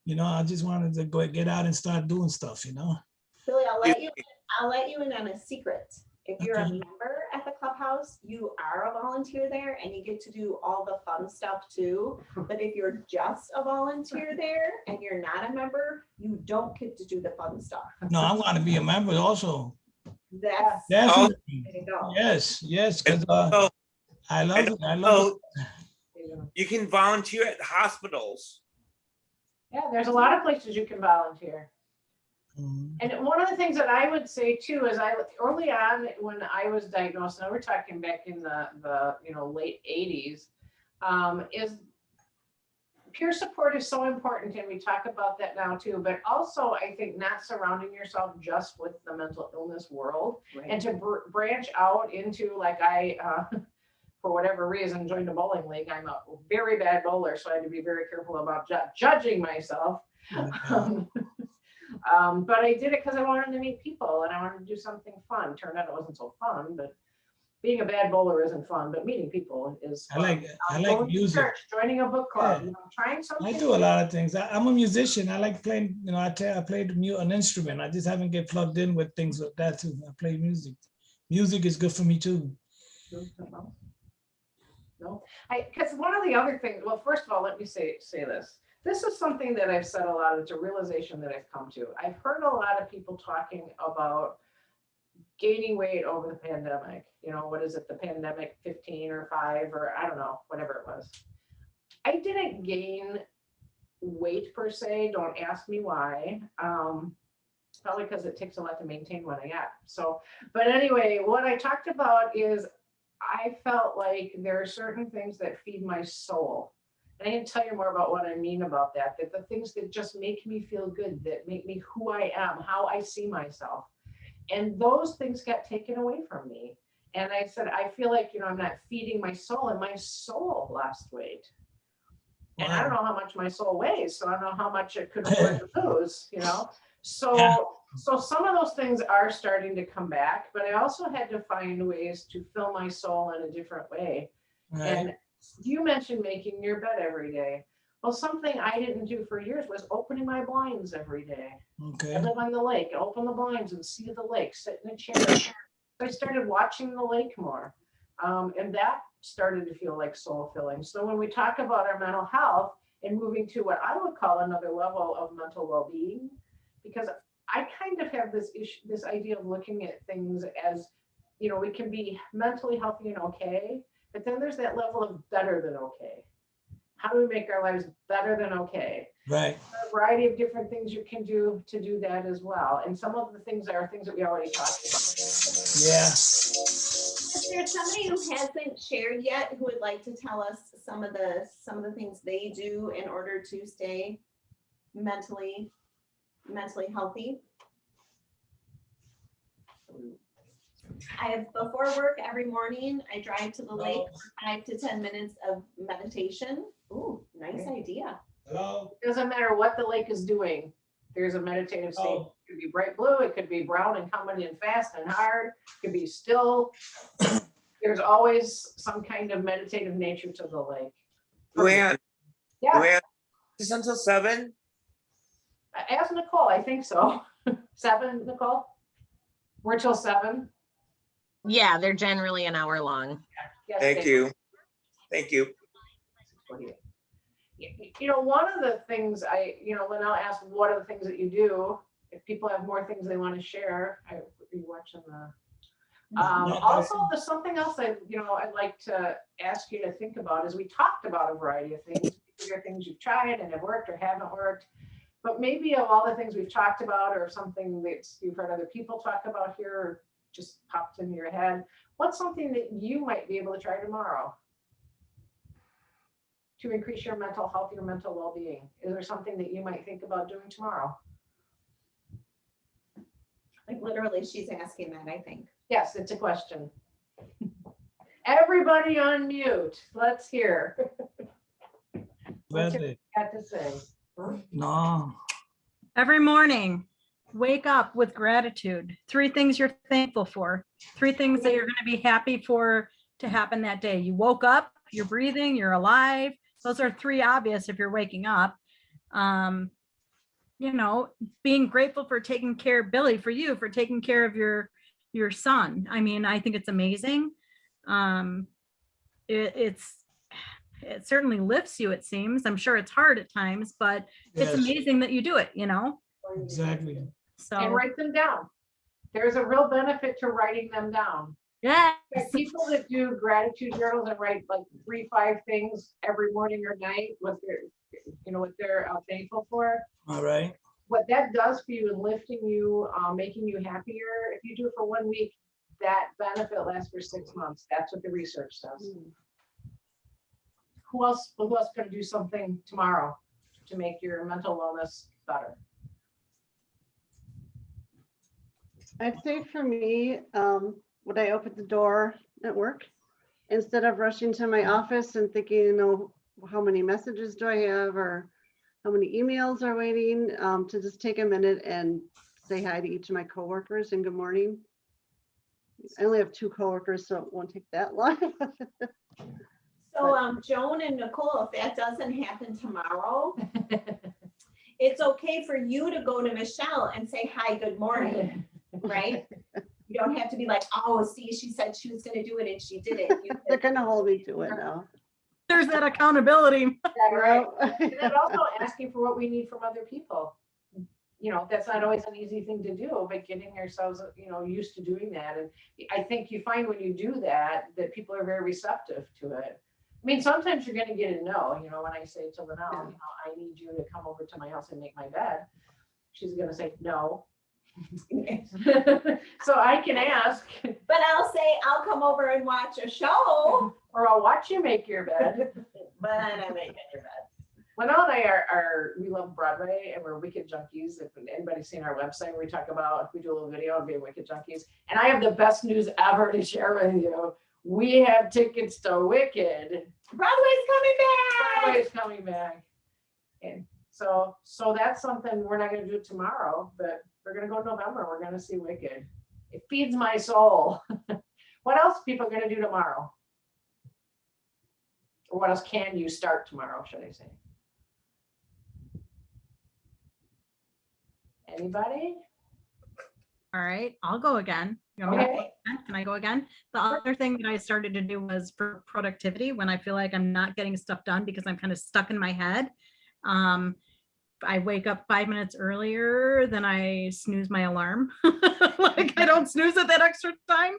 I just wanted to go get out and start doing stuff, Billy, I'll let you in on a secret. If you're a member at the clubhouse, you are a volunteer there and you get to do all the fun stuff too. But if you're just a volunteer there and you're not a member, you don't get to do the fun stuff. No, I want to be a member also. That's Definitely. there you go. Yes, because I love And it. I love also, you can volunteer at hospitals. Yeah, there's a lot of places you can volunteer. it. Mhm. And one of the things that I would say too is early on when I was diagnosed, now we're talking back in the late 80s, is peer support is so important, and we talk about that now too, but also I think not surrounding yourself just with the mental illness world, and to branch out into, like, for whatever reason, joined a bowling league. I'm a very bad bowler, so I had to be very careful about judging myself. But I did it because I wanted to meet people and I wanted to do something fun. Turned out it wasn't so fun, but being a bad bowler isn't fun, but meeting people is I fun. like Going to music. church, joining a book club, Yeah. trying something. I do a lot of things. I'm a musician. I like playing, I played an instrument. I just haven't get plugged in with things like that too. I play music. Music is good for me too. No, because one of the other things, well, first of all, let me say this. This is something that I've said a lot. It's a realization that I've come to. I've heard a lot of people talking about gaining weight over the pandemic. What is it? The pandemic 15 or 5 or I don't know, whatever it was. I didn't gain weight per se. Don't ask me why. Probably because it takes a lot to maintain what I got. So, but anyway, what I talked about is I felt like there are certain things that feed my soul. And I can tell you more about what I mean about that the things that just make me feel good, that make me who I am, how I see myself. And those things got taken away from me. And I said, I feel like, I'm not feeding my soul, and my soul lost weight. And I don't know how much my soul weighs, so I don't know how much it could afford to lose, So some of those things are starting to come back, but I also had to find ways to fill my soul in a different way. Right. And you mentioned making your bed every day. Well, something I didn't do for years was opening my blinds every day. Okay. I live on the lake, open the blinds and see the lake, sit in a chair. So I started watching the lake more. And that started to feel like soul filling. So when we talk about our mental health and moving to what I would call another level of mental well-being, because I kind of have this idea of looking at things as, we can be mentally healthy and okay, but then there's that level of better than okay. How do we make our lives better than okay? Right. A variety of different things you can do to do that as well. And some of the things are things that we already talked about. Yeah. Is there somebody who hasn't shared yet who would like to tell us some of the things they do in order to stay mentally healthy? I have before work every morning, I drive to the lake for 5 to 10 minutes of meditation. Ooh, nice idea. Hello. It doesn't matter what the lake is doing. There's a meditative state. Oh. It could be bright blue. It could be brown and coming in fast and hard. It could be still. There's always some kind of meditative nature to the lake. Luann, Yeah, Luann, is this until 7? ask Nicole. I think so. 7, Nicole? We're till 7. Yeah, they're generally an hour long. Yes, Thank Dave. you. Thank you. One of the things Linnell asked, what are the things that you do? If people have more things they want to share, are you watching the? Also, there's something else I'd like to ask you to think about is we talked about a variety of things. These are things you've tried and have worked or haven't worked. But maybe of all the things we've talked about or something that you've heard other people talk about here or just popped into your head, what's something that you might be able to try tomorrow to increase your mental health, your mental well-being? Is there something that you might think about doing tomorrow? Like literally, she's asking that, I think. Yes, it's a question. Everybody unmute. Let's hear. What's your got to say? No. Every morning, wake up with gratitude. 3 things you're thankful for. 3 things that you're going to be happy for to happen that day. You woke up, you're breathing, you're alive. Those are 3 obvious if you're waking up. Being grateful for taking care of Billy, for you, for taking care of your son. I mean, I think it's amazing. It certainly lifts you, it seems. I'm sure it's hard at times, but it's Yes. amazing that you do it, Exactly. And So write them down. There's a real benefit to writing them down. Yes. There are people that do gratitude journals and write like 3-5 things every morning or night, what they're thankful for. All right. What that does for you in lifting you, making you happier, if you do it for 1 week, that benefit lasts for 6 months. That's what the research says. Who else gonna do something tomorrow to make your mental wellness better? I'd say for me, when I open the door at work, instead of rushing to my office and thinking, how many messages do I have or how many emails are waiting, to just take a minute and say hi to each of my coworkers and good morning. I only have 2 coworkers, so it won't take that long. So, Joan and Nicole, if that doesn't happen tomorrow, it's okay for you to go to Michelle and say, hi, good morning, right? You don't have to be like, oh, see, she said she was gonna do it and she did it. They're gonna hold me to it now. There's that accountability. Right. And then also asking for what we need from other people. That's not always an easy thing to do, but getting ourselves, used to doing that. And I think you find when you do that people are very receptive to it. I mean, sometimes you're going to get a no, when I say to Linnell, I need you to come over to my house and make my bed. She's going to say no. So I can ask. But I'll say, I'll come over and watch a show. Or I'll watch you make your bed. But I don't make your bed. Linnell and I we love Broadway and we're Wicked Junkies. If anybody's seen our website, we talk about, we do a little video of being Wicked Junkies. And I have the best news ever to share with you. We have tickets to Wicked. Broadway's coming back. Broadway's coming back. And so that's something we're not going to do tomorrow, but we're going to go in November. We're going to see Wicked. It feeds my soul. What else people are going to do tomorrow? Or what else can you start tomorrow, should I say? Anybody? All right, I'll go again. You want me to go Okay. again? Can I go again? The other thing that I started to do was for productivity when I feel like I'm not getting stuff done because I'm kind of stuck in my head. I wake up 5 minutes earlier than I snooze my alarm. Like I don't snooze at that extra time.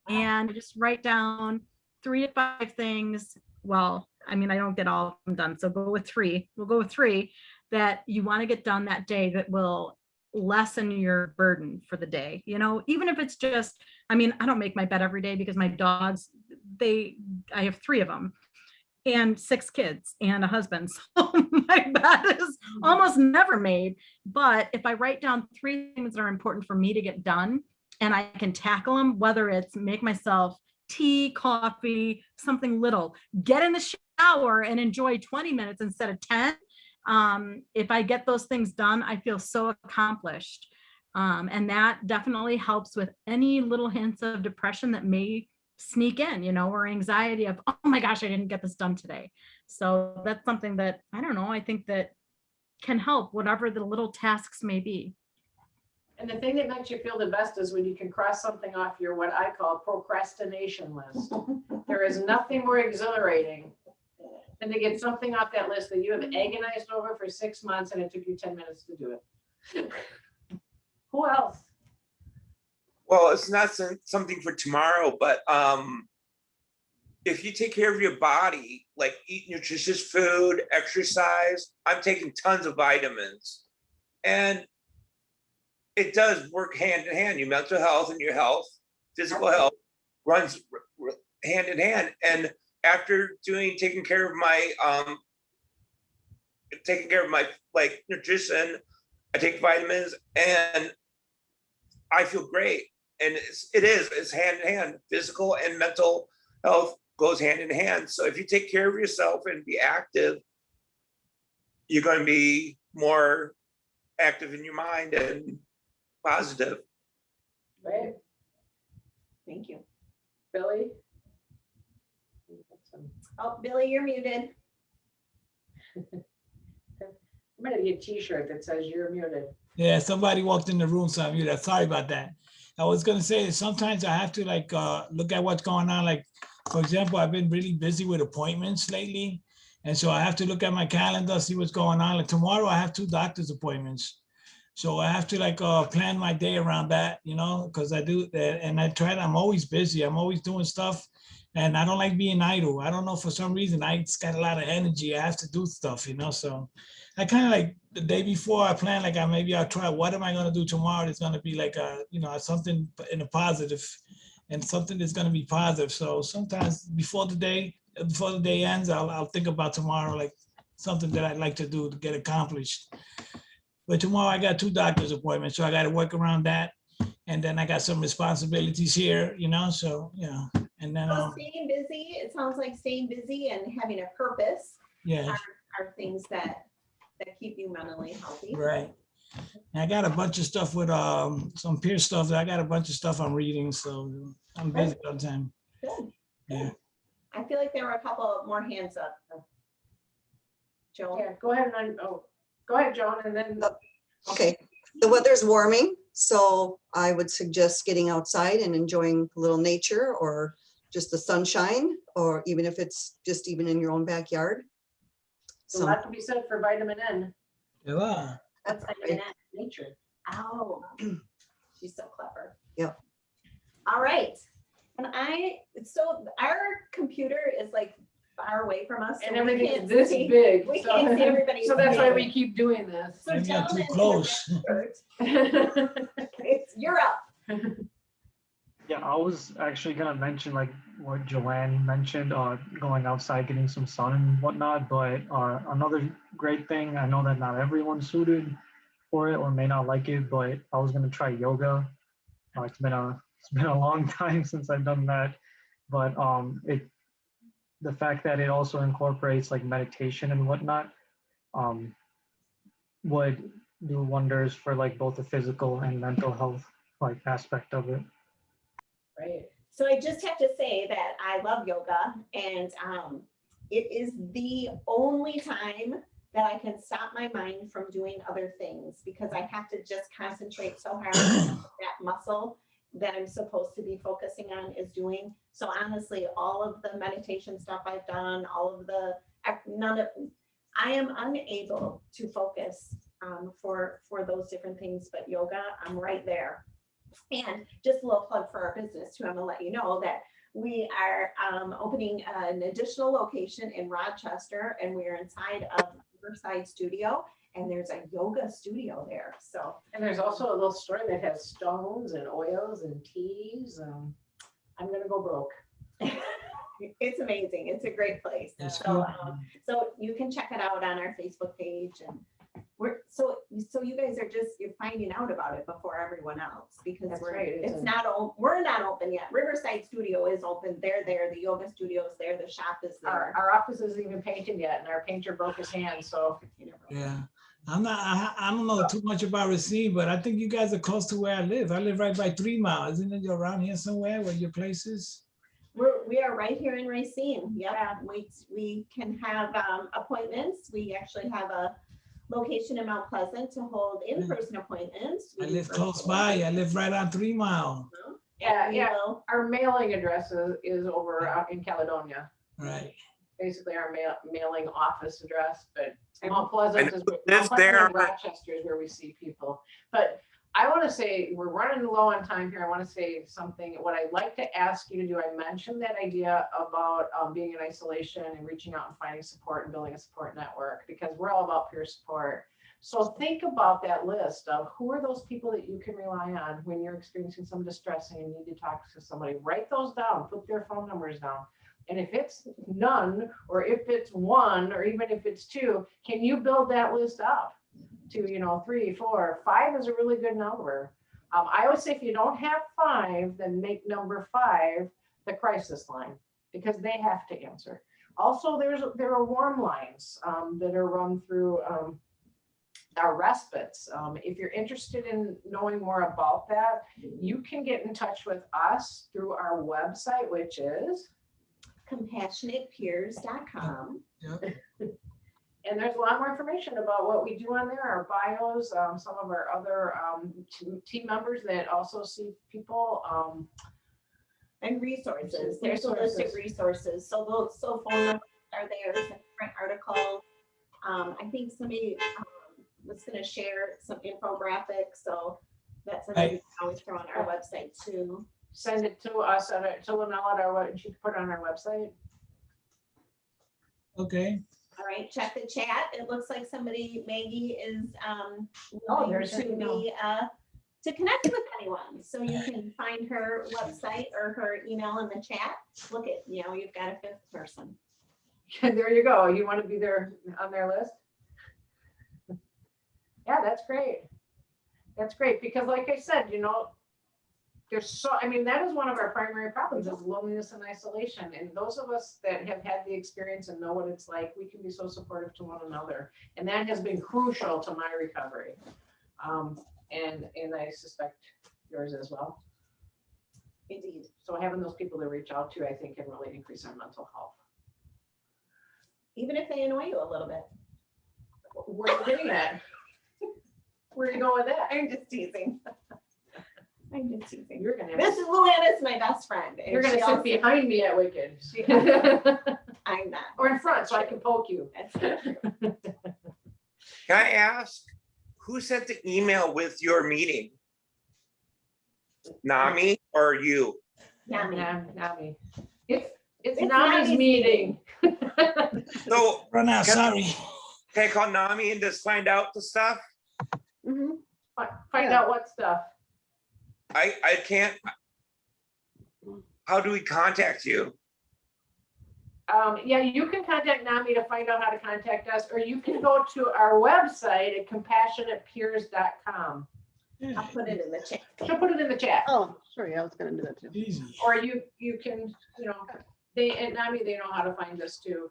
And I just write down 3 to 5 things. Well, I mean, I don't get all of them done. So go with 3. We'll go with 3 that you want to get done that day that will lessen your burden for the day. Even if it's just, I mean, I don't make my bed every day because my dogs, I have 3 of them and 6 kids and a husband. So my bed is almost never made. But if I write down 3 things that are important for me to get done and I can tackle them, whether it's make myself tea, coffee, something little, get in the shower and enjoy 20 minutes instead of 10. If I get those things done, I feel so accomplished. And that definitely helps with any little hints of depression that may sneak in, or anxiety of, oh my gosh, I didn't get this done today. So that's something that, I don't know, I think that can help whatever the little tasks may be. And the thing that makes you feel the best is when you can cross something off your, what I call procrastination list. There is nothing more exhilarating than to get something off that list that you have agonized over for 6 months and it took you 10 minutes to do it. Who else? Well, it's not something for tomorrow, but if you take care of your body, like eat nutritious food, exercise, I'm taking tons of vitamins. And it does work hand in hand. Your mental health and your health, physical health runs hand in hand. And after taking care of my like nutrition, I take vitamins and I feel great. And it's hand in hand. Physical and mental health goes hand in hand. So if you take care of yourself and be active, you're going to be more active in your mind and positive. Right? Thank you. Billy? Oh, Billy, you're muted. I'm gonna get a t-shirt that says you're muted. Yeah, somebody walked in the room, so I'm muted. Sorry about that. I was gonna say sometimes I have to look at what's going on. Like, for example, I've been really busy with appointments lately. And so I have to look at my calendar, see what's going on. Like tomorrow I have 2 doctor's appointments. So I have to like plan my day around that, you know, because I do that and I'm always busy. I'm always doing stuff and I don't like being idle. I don't know, for some reason, I just got a lot of energy. I have to do stuff, you know, so I kind of like the day before I plan, like maybe I'll try, what am I going to do tomorrow? That's going to be like, you know, something in a positive and something that's going to be positive. So sometimes before the day ends, I'll think about tomorrow, like something that I'd like to do to get accomplished. But tomorrow I got 2 doctor's appointments, so I got to work around that. And then I got some responsibilities here, you know, so, you know, and then, So staying busy, it sounds like staying busy and having a purpose yeah, are things that keep you mentally healthy. right. And I got a bunch of stuff with some peer stuff. I got a bunch of stuff I'm reading, so I'm busy all the time. Good. Yeah. I feel like there were a couple more hands up. Joel? Yeah, go ahead and, go ahead, Joan, and then. Okay, the weather's warming, so I would suggest getting outside and enjoying a little nature or just the sunshine, or even if it's just even in your own backyard. A lot to be said for vitamin N. Yeah. That's like right. nature. Oh, she's so clever. Yep. All right. And so our computer is like far away from us. And so we everything's can't this see- big. We so- can't see everybody's So that's why face. we keep doing this. So Maybe I'm gentlemen too to the close. expert, you're up. Yeah, I was actually gonna mention like what Joanne mentioned, going outside, getting some sun and whatnot. But another great thing, I know that not everyone's suited for it or may not like it, but I was gonna try yoga. It's been a long time since I've done that, but the fact that it also incorporates like meditation and whatnot, would do wonders for like both the physical and mental health like aspect of it. Right. So I just have to say that I love yoga, and it is the only time that I can stop my mind from doing other things, because I have to just concentrate so hard on that muscle that I'm supposed to be focusing on is doing. So honestly, all of the meditation stuff I've done, I am unable to focus for those different things, but yoga, I'm right there. And just a little plug for our business too, I'm gonna let you know that we are opening an additional location in Rochester, and we are inside of Riverside Studio, and there's a yoga studio there. So And there's also a little store that has stones and oils and teas. I'm gonna go broke. it's amazing. It's a great place. That's So, cool. so you can check it out on our Facebook page, and so you guys are you're finding out about it before everyone else, because That's right, we're not open yet. Riverside Studio is open. They're there. The yoga studio is there. The shop is there. Our office isn't even painted yet, and our painter broke his hand, so. You know, Yeah. I don't know too much about Racine, but I think you guys are close to where I live. I live right by 3 Mile. Isn't it around here somewhere where your place is? we are right here in Racine. Yeah, we can have appointments. We actually have a location in Mount Pleasant to hold in-person appointments. I We do live virtual. close by. I live right on 3 Mile. And we Yeah. will- Our mailing address is over in Caledonia. Right. Basically our mailing office address, but Mount Pleasant And is. who Mount lives Pleasant and there? Rochester is where we see people. But I want to say, we're running low on time here. I want to say something. What I'd like to ask you to do, I mentioned that idea about being in isolation and reaching out and finding support and building a support network, because we're all about peer support. So think about that list of who are those people that you can rely on when you're experiencing some distress and you need to talk to somebody. Write those down, put their phone numbers down. And if it's none, or if it's one, or even if it's two, can you build that list up to, 3, 4, 5 is a really good number. I always say if you don't have 5, then make number 5 the crisis line, because they have to answer. Also, there are warm lines that are run through our respites. If you're interested in knowing more about that, you can get in touch with us through our website, which is CompassionatePeers.com. And there's a lot more information about what we do on there, our bios, some of our other team members that also see people. And resources. There's a list of resources. So phone numbers are there, some different articles. I think somebody was gonna share some infographics, so that's something we can always throw on our website too. Send it to us to Linnell at our, and she can put it on our website. Okay. All right, check the chat. It looks like somebody, Maggie, is Oh, willing there's her to email. be to connect with anyone. So you can find her website or her email in the chat. Look at, you've got a fifth person. There you go. You want to be there on their list? Yeah, that's great. That's great because like I said, there's so, that is one of our primary problems is loneliness and isolation. And those of us that have had the experience and know what it's like, we can be so supportive to one another. And that has been crucial to my recovery. And I suspect yours as well. Indeed. So having those people to reach out to, I think can really increase our mental health. Even if they annoy you a little bit. Where are you getting at? Where are you going with that? I'm just teasing. I'm just teasing. You're gonna have Mrs. Luann is my best friend. and You're gonna she sit also- behind me at Wicked. I'm not. Or in front, so I can poke you. That's not true. Can I ask, who sent the email with your meeting? Nami or you? Not me. Nami. It's It's Nami's Nami's meeting. So Run out, sorry. can I call Nami and just find out the stuff? Mhm. Find Yeah. out what stuff. I can't. How do we contact you? Yeah, you can contact NAMI to find out how to contact us, or you can go to our website at compassionatepeers.com. I'll put it in the chat. She'll put it in the chat. Oh, sure, yeah, I was gonna do that too. Easy. Or you can, they, at NAMI, they know how to find us too.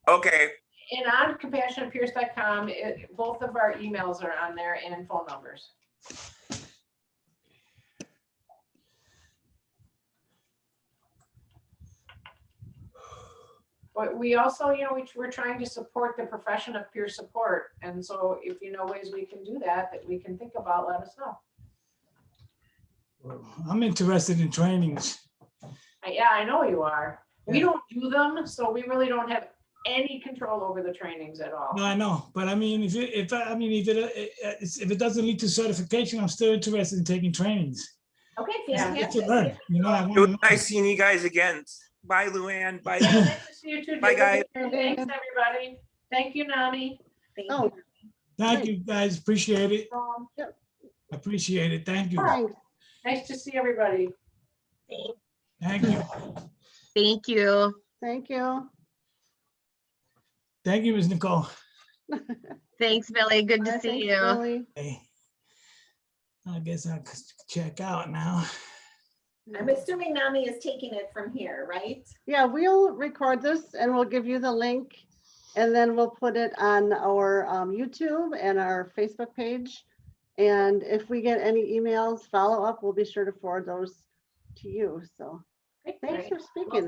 Okay, And on compassionatepeers.com, both of our emails are on there and phone numbers. But we also, we're trying to support the profession of peer support. And so if you know ways we can do that we can think about, let us know. I'm interested in trainings. Yeah, I know you are. We Yeah. don't do them, so we really don't have any control over the trainings at all. No, I know, but I mean, if it doesn't lead to certification, I'm still interested in taking trainings. Okay, Yeah, Get to fantastic. learn, I want it to was learn. nice seeing you guys again. Bye, Luann. Bye. Nice to see you too, Bye, David. guys. Thanks, everybody. Thank you, Nami. Thank Oh, you. Thank you, guys. Appreciate it. Yep. Appreciate it. Thank you. Thanks. Nice to see everybody. Thank you. Thank you. Thank you. Thank you, Ms. Nicole. Thanks, Billy. Good to Thanks, see you. Billy. Hey, I guess I'll check out now. I'm assuming Nami is taking it from here, right? Yeah, we'll record this and we'll give you the link. And then we'll put it on our YouTube and our Facebook page. And if we get any emails, follow up, we'll be sure to forward those to you. So thanks for speaking.